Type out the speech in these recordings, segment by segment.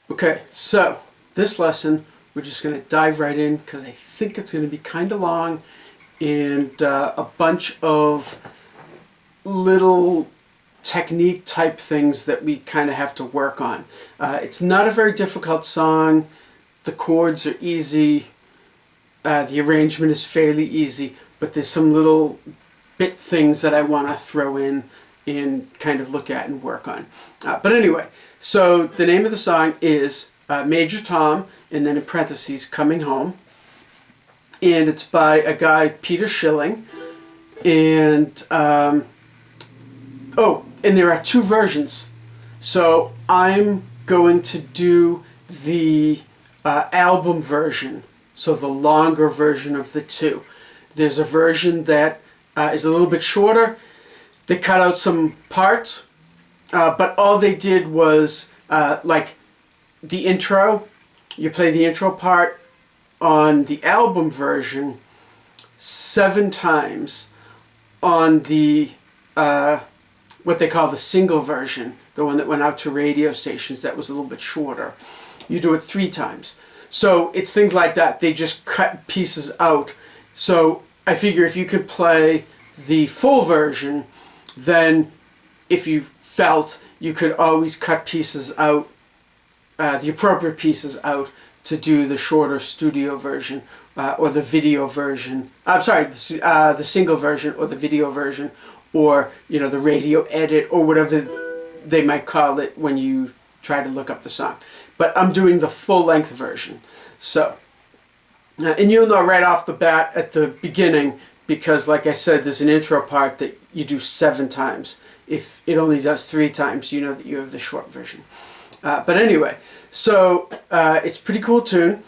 Okay, so this lesson we're just going to dive right in because I think it's going to be kind of long and a bunch of little technique type things that we kind of have to work on. It's not a very difficult song. The chords are easy. The arrangement is fairly easy, but there's some little bit things that I want to throw in and kind of look at and work on. But anyway, so the name of the song is Major Tom, and then in parentheses, Coming Home. And it's by a guy, Peter Schilling. And, and there are two versions. So I'm going to do the album version, so the longer version of the two. There's a version that is a little bit shorter. They cut out some parts, but all they did was like the intro. You play the intro part on the album version 7 times. On the what they call the single version, the one that went out to radio stations, that was a little bit shorter, you do it 3 times. So it's things like that. They just cut pieces out. So I figure if you could play the full version, then if you felt, you could always cut pieces out, the appropriate pieces out, to do the shorter studio version or the video version. I'm sorry, the single version or the video version, or the radio edit, or whatever they might call it when you try to look up the song. But I'm doing the full length version. So, and you'll know right off the bat at the beginning, because like I said, there's an intro part that you do 7 times. If it only does 3 times, you know that you have the short version. But anyway, so it's a pretty cool tune.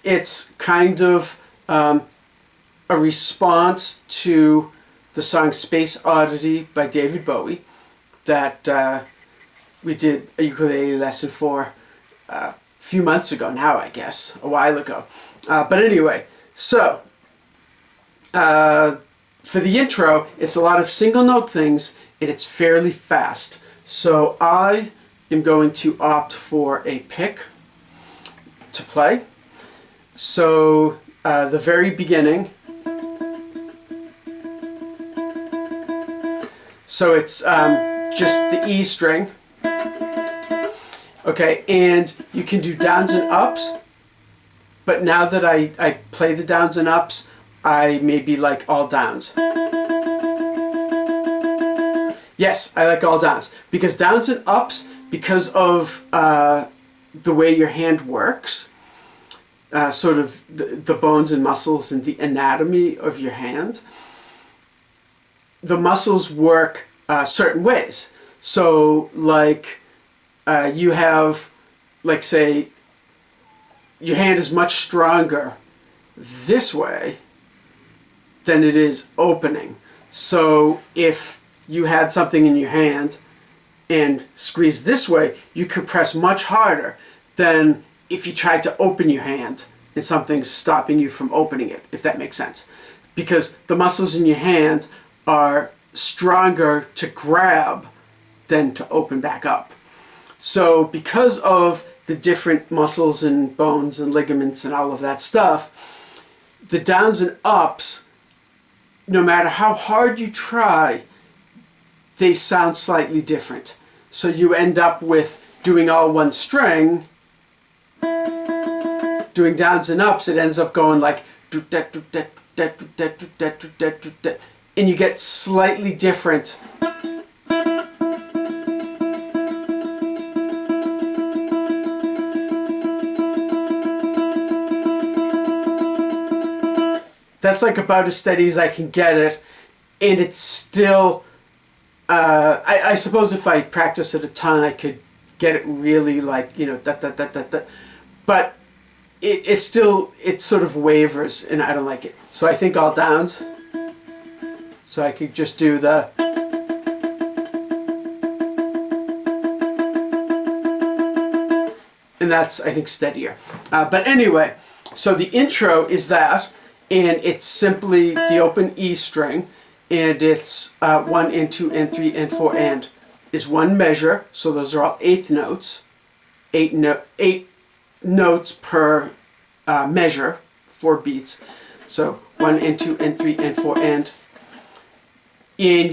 It's kind of a response to the song Space Oddity by David Bowie that we did a ukulele lesson for a few months ago now, I guess, a while ago. But anyway, so for the intro, it's a lot of single note things, and it's fairly fast. So I am going to opt for a pick to play. So the very beginning, so it's just the E string. Okay, and you can do downs and ups, but now that I play the downs and ups, I maybe like all downs. Yes, I like all downs, because downs and ups, because of the way your hand works, sort of the bones and muscles and the anatomy of your hand, the muscles work certain ways. So like you have, like say, your hand is much stronger this way than it is opening. So if you had something in your hand and squeeze this way, you could press much harder than if you tried to open your hand and something's stopping you from opening it, if that makes sense. Because the muscles in your hand are stronger to grab than to open back up. So because of the different muscles and bones and ligaments and all of that stuff, the downs and ups, no matter how hard you try, they sound slightly different. So you end up with doing all one string, doing downs and ups, it ends up going like, and you get slightly different . That's like about as steady as I can get it, and it's still, I suppose if I practice it a ton, I could get it really like, but it still, it sort of wavers, and I don't like it. So I think all downs, so I could just do the, and that's, I think, steadier. But anyway, so the intro is that, and it's simply the open E string, and it's 1 and 2 and 3 and 4 and is one measure, so those are all eighth notes, 8 notes per measure, 4 beats. So 1 and 2 and 3 and 4 and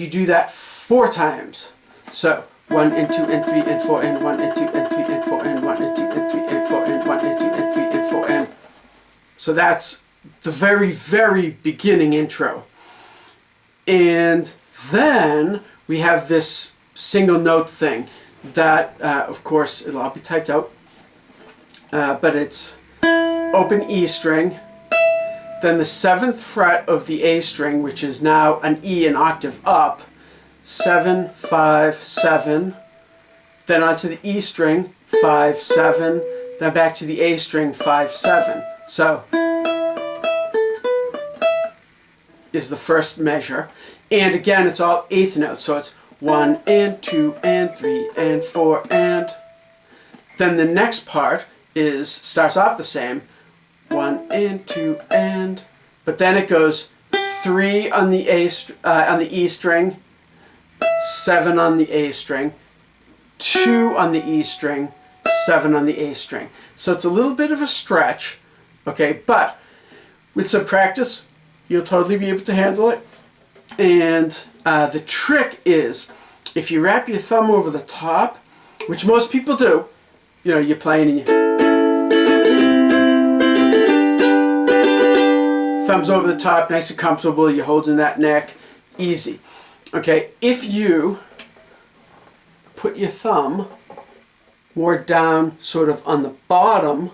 you do that 4 times. So 1 and 2 and 3 and 4 and 1 and 2 and 3 and 4 and 1 and 2 and 3 and 4 and 1 and 2 and 3 and 4 and. So that's the very, very beginning intro. And then we have this single note thing that, of course, it'll all be typed out, but it's open E string, then the 7th fret of the A string, which is now an E an octave up, 7, 5, 7, then onto the E string, 5, 7, then back to the A string, 5, 7. So, is the first measure. And again, it's all 8th notes, so it's 1 and 2 and 3 and 4 and. Then the next part starts off the same, 1 and 2 and, but then it goes 3 on the on the E string, 7 on the A string, 2 on the E string, 7 on the A string. So it's a little bit of a stretch, okay, but with some practice, you'll totally be able to handle it. And the trick is, if you wrap your thumb over the top, which most people do, you know, you're playing and you thumbs over the top, nice and comfortable, you're holding that neck, easy. Okay, if you put your thumb more down sort of on the bottom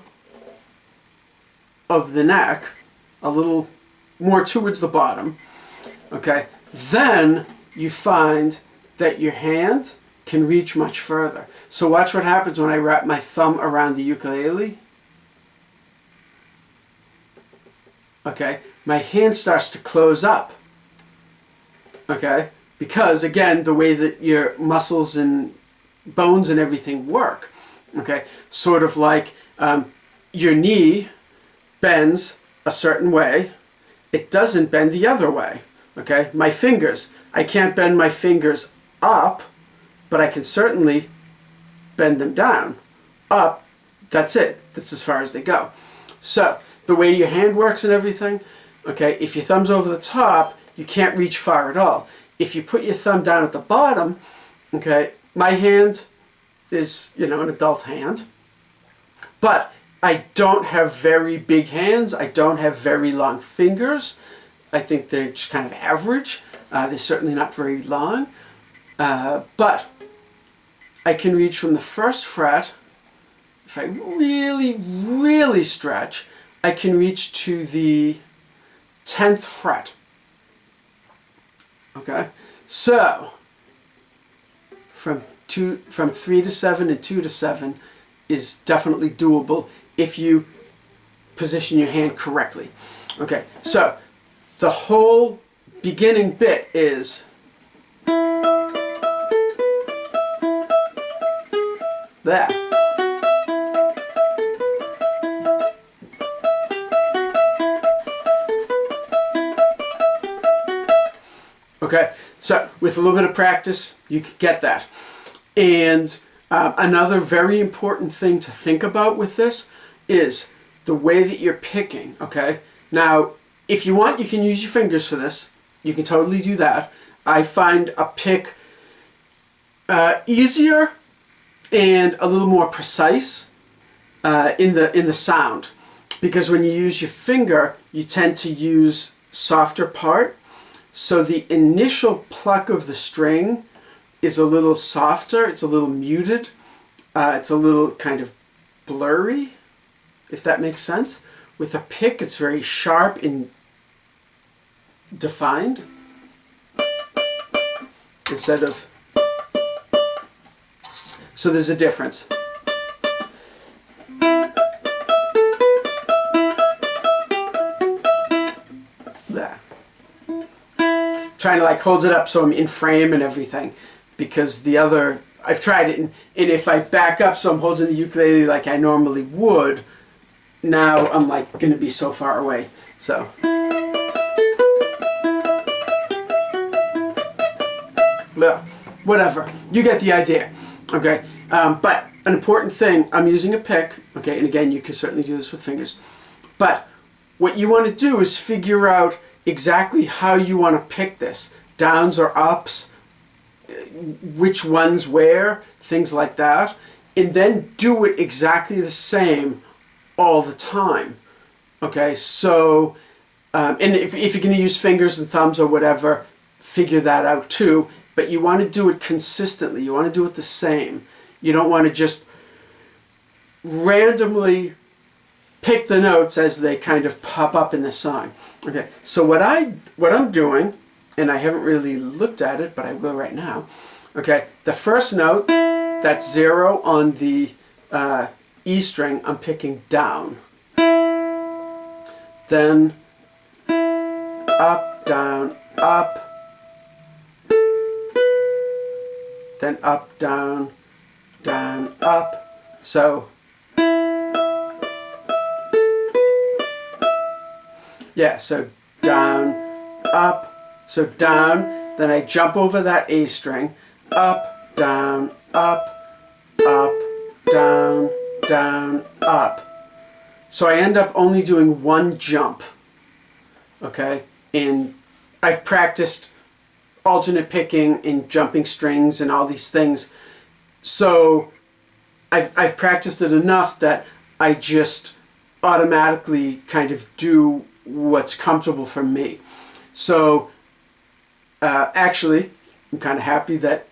of the neck, a little more towards the bottom, okay, then you find that your hand can reach much further. So watch what happens when I wrap my thumb around the ukulele. Okay, my hand starts to close up. Okay, because again, the way that your muscles and bones and everything work. Okay, sort of like your knee bends a certain way, it doesn't bend the other way. Okay, my fingers, I can't bend my fingers up, but I can certainly bend them down. Up, that's it. That's as far as they go. So, the way your hand works and everything, okay, if your thumb's over the top, you can't reach far at all. If you put your thumb down at the bottom, okay, my hand is, you know, an adult hand, but I don't have very big hands. I don't have very long fingers. I think they're just kind of average. They're certainly not very long. But I can reach from the 1st fret. If I really, really stretch, I can reach to the 10th fret. Okay? So, from 3 to 7 and 2 to 7 is definitely doable if you position your hand correctly. Okay, so the whole beginning bit is that. Okay, so with a little bit of practice, you can get that. And another very important thing to think about with this is the way that you're picking, okay? Now, if you want, you can use your fingers for this. You can totally do that. I find a pick easier and a little more precise in the sound, because when you use your finger, you tend to use softer part, so the initial pluck of the string is a little softer, it's a little muted, it's a little kind of blurry, if that makes sense. With a pick, it's very sharp and defined, instead of, so there's a difference. There. Trying to like hold it up so I'm in frame and everything, because the other, I've tried it, and if I back up so I'm holding the ukulele like I normally would, now I'm like going to be so far away. So. Well, whatever. You get the idea. Okay. But an important thing, I'm using a pick, okay, and again, you can certainly do this with fingers, but what you want to do is figure out exactly how you want to pick this, downs or ups, which ones where, things like that, and then do it exactly the same all the time, okay? So, and if you're going to use fingers and thumbs or whatever, figure that out too, but you want to do it consistently. You want to do it the same. You don't want to just randomly pick the notes as they kind of pop up in the song. Okay, so what I'm doing, and I haven't really looked at it, but I will right now. Okay, the first note, that's 0 on the E string, I'm picking down. Then up, down, up. Then up, down, down, up. So, yeah, so down, up, so down, then I jump over that A string, up, down, up, down, down, up. So I end up only doing one jump, okay? And I've practiced alternate picking and jumping strings and all these things. So I've practiced it enough that I just automatically kind of do what's comfortable for me. So actually, I'm kind of happy that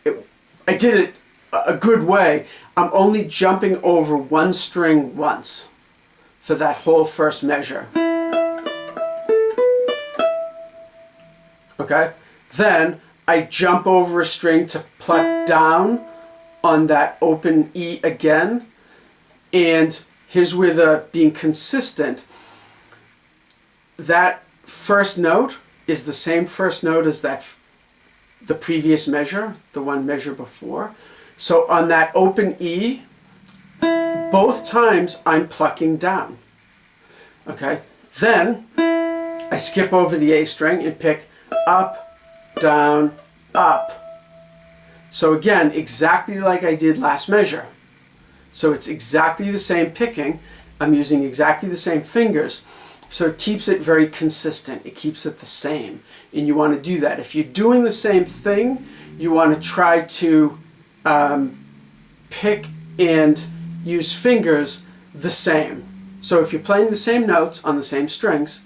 I did it a good way. I'm only jumping over one string once for that whole first measure. Okay? Then I jump over a string to pluck down on that open E again. And here's where the being consistent. That first note is the same first note as the previous measure, the one measure before. So on that open E, both times I'm plucking down. Okay? Then I skip over the A string and pick up, down, up. So again, exactly like I did last measure. So it's exactly the same picking. I'm using exactly the same fingers. So it keeps it very consistent. It keeps it the same. And you want to do that. If you're doing the same thing, you want to try to pick and use fingers the same. So if you're playing the same notes on the same strings,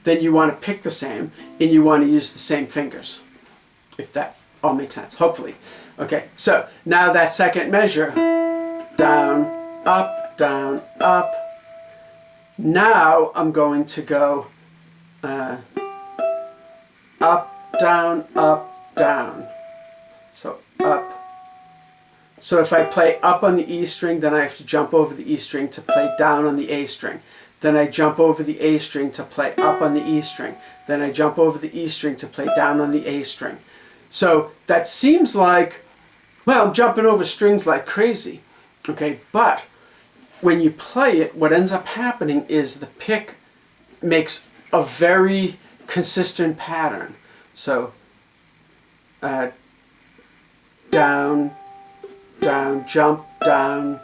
then you want to pick the same and you want to use the same fingers. If that all makes sense, hopefully. Okay, so now that second measure, down, up, down, up. Now I'm going to go up, down, up, down. So up. So if I play up on the E string, then I have to jump over the E string to play down on the A string. Then I jump over the A string to play up on the E string. Then I jump over the E string to play down on the A string. So that seems like, well, I'm jumping over strings like crazy. Okay, but when you play it, what ends up happening is the pick makes a very consistent pattern. So down, down, jump, down,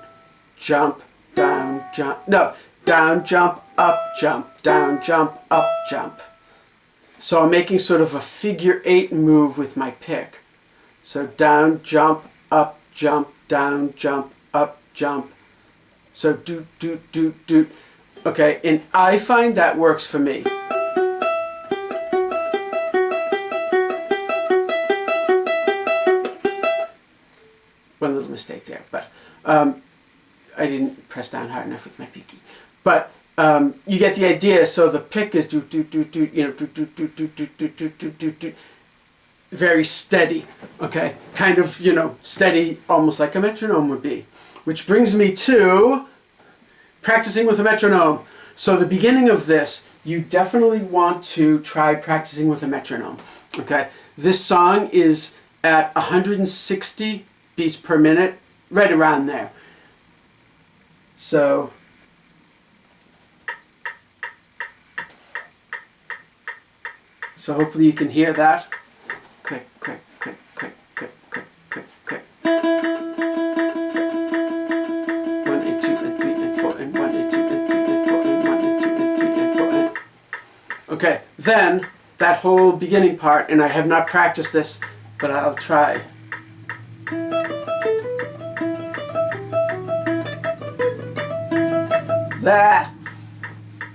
jump, down, jump. No, down, jump, up, jump, down, jump, up, jump. So I'm making sort of a figure 8 move with my pick. So down, jump, up, jump, down, jump, up, jump. So do, do, do, do. Okay, and I find that works for me. One little mistake there, but I didn't press down hard enough with my pinky. But you get the idea. So the pick is do, do, do, do, you know, do, do, do, do, do, do, do, do, do, do. Very steady, okay? Kind of, you know, steady, almost like a metronome would be. Which brings me to practicing with a metronome. So the beginning of this, you definitely want to try practicing with a metronome, okay? This song is at 160 beats per minute, right around there. So hopefully you can hear that. Click, click, click, click, click, click, click, click. Okay, then that whole beginning part, and I have not practiced this, but I'll try. That.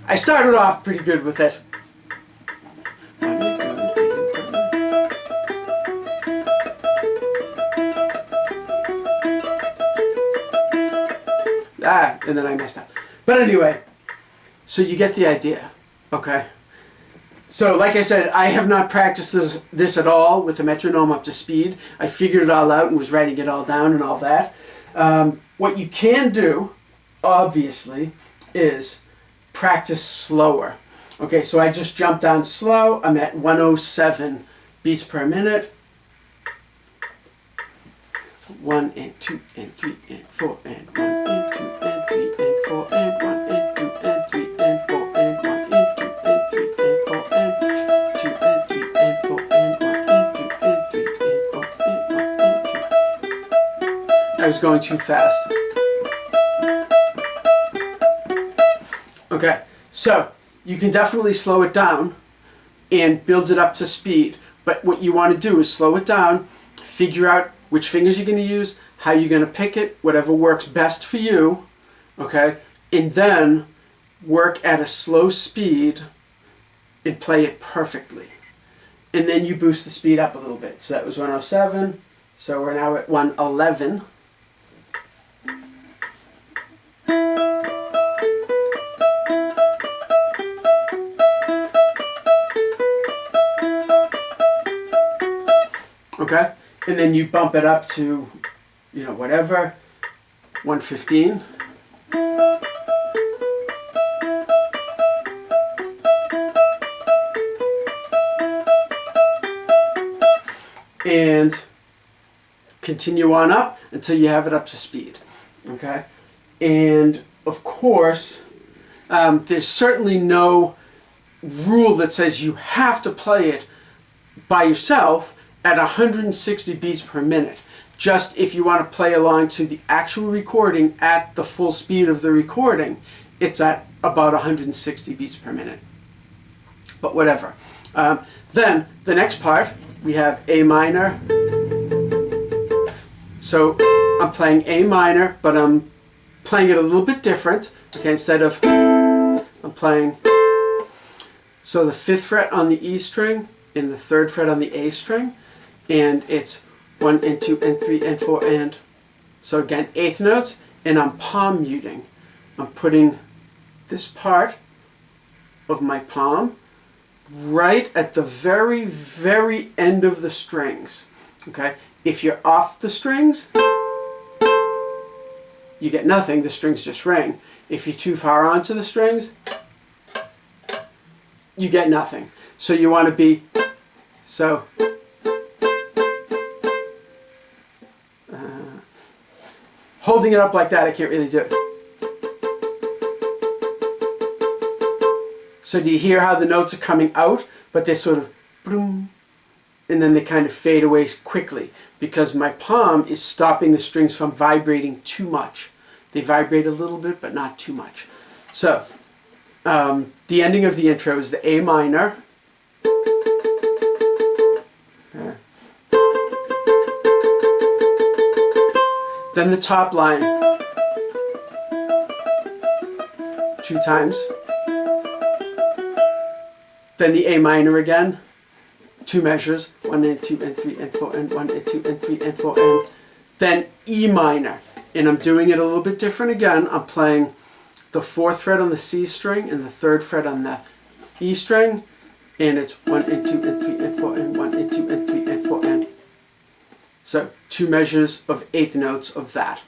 I started off pretty good with it. And then I messed up. But anyway, so you get the idea, okay? So like I said, I have not practiced this at all with the metronome up to speed. I figured it all out and was writing it all down and all that. What you can do, obviously, is practice slower. Okay, so I just jumped down slow. I'm at 107 beats per minute. 1 and 2 and 3 and 4 and 1 and 2 and 3 and 4 and 1 and 2 and 3 and 4 and 1 and 2 and 3 and 4 and 2 and 3 and 4 and 1 and 2 and 3 and 4 and 1 and 2. I was going too fast. Okay, so you can definitely slow it down and build it up to speed. But what you want to do is slow it down, figure out which fingers you're going to use, how you're going to pick it, whatever works best for you, okay? And then work at a slow speed and play it perfectly. And then you boost the speed up a little bit. So that was 107, so we're now at 111. Okay? And then you bump it up to, you know, whatever, 115. And continue on up until you have it up to speed. Okay? And of course, there's certainly no rule that says you have to play it by yourself at 160 beats per minute. Just if you want to play along to the actual recording at the full speed of the recording, it's at about 160 beats per minute. But whatever. Then the next part, we have A minor. So I'm playing A minor, but I'm playing it a little bit different. Okay, instead of, I'm playing, so the 5th fret on the E string and the 3rd fret on the A string. And it's 1 and 2 and 3 and 4 and, so again, 8th notes, and I'm palm muting. I'm putting this part of my palm right at the very, very end of the strings. Okay? If you're off the strings, you get nothing, the strings just ring. If you're too far onto the strings, you get nothing. So you want to be, so, holding it up like that, I can't really do it. So do you hear how the notes are coming out, but they're sort of boom, and then they kind of fade away quickly because my palm is stopping the strings from vibrating too much. They vibrate a little bit, but not too much. So the ending of the intro is the A minor. Then the top line 2 times. Then the A minor again, 2 measures, 1 and 2 and 3 and 4 and 1 and 2 and 3 and 4 and then E minor. And I'm doing it a little bit different again. I'm playing the 4th fret on the C string and the 3rd fret on the E string, and it's 1 and 2 and 3 and 4 and 1 and 2 and 3 and 4 and. So 2 measures of 8th notes of that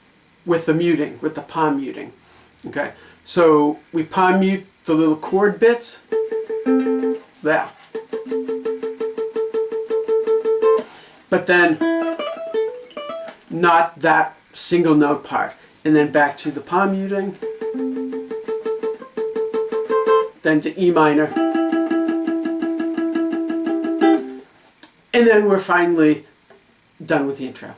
with the muting, with the palm muting. Okay, so we palm mute the little chord bits. There. But then not that single note part. And then back to the palm muting. Then to E minor. And then we're finally done with the intro.